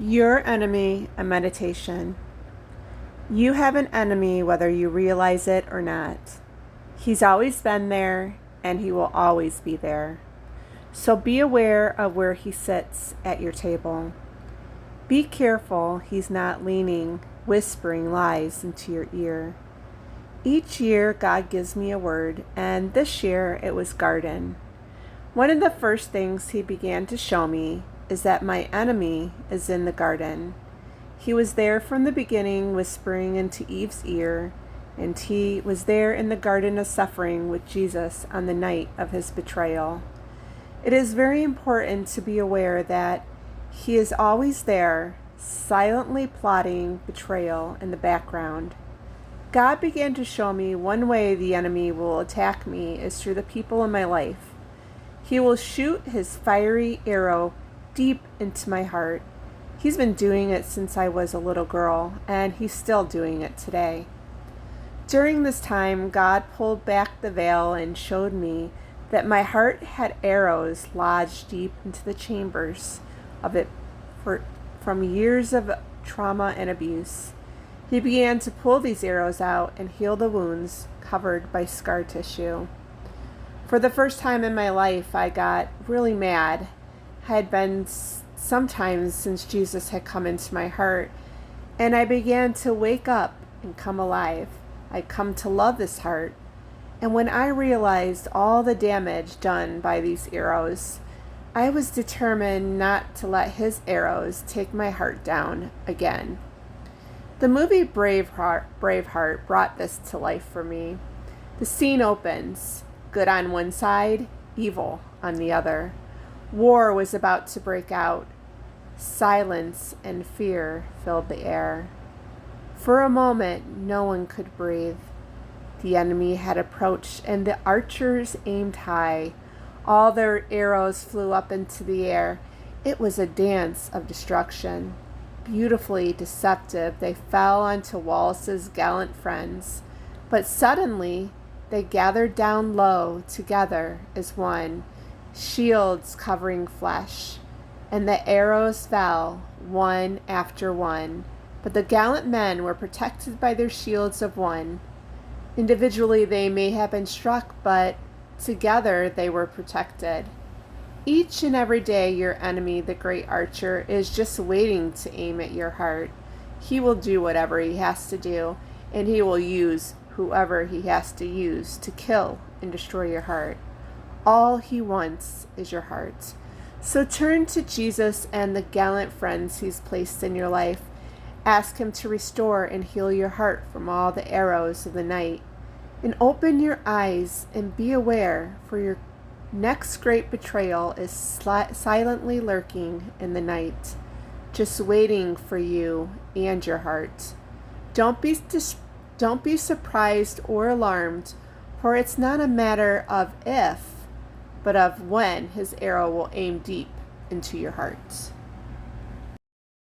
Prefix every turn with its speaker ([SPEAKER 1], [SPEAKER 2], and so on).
[SPEAKER 1] Your enemy, a meditation. You have an enemy whether you realize it or not. He's always been there and he will always be there. So be aware of where he sits at your table. Be careful he's not leaning, whispering lies into your ear. Each year God gives me a word, and this year it was garden. One of the first things he began to show me is that my enemy is in the garden. He was there from the beginning, whispering into Eve's ear, and he was there in the garden of suffering with Jesus on the night of his betrayal. It is very important to be aware that he is always there, silently plotting betrayal in the background. God began to show me one way the enemy will attack me is through the people in my life. He will shoot his fiery arrow deep into my heart. He's been doing it since I was a little girl, and he's still doing it today. During this time, God pulled back the veil and showed me that my heart had arrows lodged deep into the chambers of it from years of trauma and abuse. He began to pull these arrows out and heal the wounds covered by scar tissue. For the first time in my life, I got really mad. I had been sometimes since Jesus had come into my heart, and I began to wake up and come alive. I come to love this heart. And when I realized all the damage done by these arrows, I was determined not to let his arrows take my heart down again. The movie Braveheart brought this to life for me. The scene opens, good on one side, evil on the other. War was about to break out. Silence and fear filled the air. For a moment, no one could breathe. The enemy had approached, and the archers aimed high. All their arrows flew up into the air. It was a dance of destruction. Beautifully deceptive, they fell onto Wallace's gallant friends. But suddenly, they gathered down low together as one, shields covering flesh, and the arrows fell, one after one. But the gallant men were protected by their shields of one. Individually they may have been struck, but together they were protected. Each and every day your enemy, the great archer, is just waiting to aim at your heart. He will do whatever he has to do, and he will use whoever he has to use to kill and destroy your heart. All he wants is your heart. So turn to Jesus and the gallant friends he's placed in your life. Ask him to restore and heal your heart from all the arrows of the night. And open your eyes and be aware, for your next great betrayal is silently lurking in the night, just waiting for you and your heart. Don't be surprised or alarmed, for it's not a matter of if, but of when his arrow will aim deep into your heart.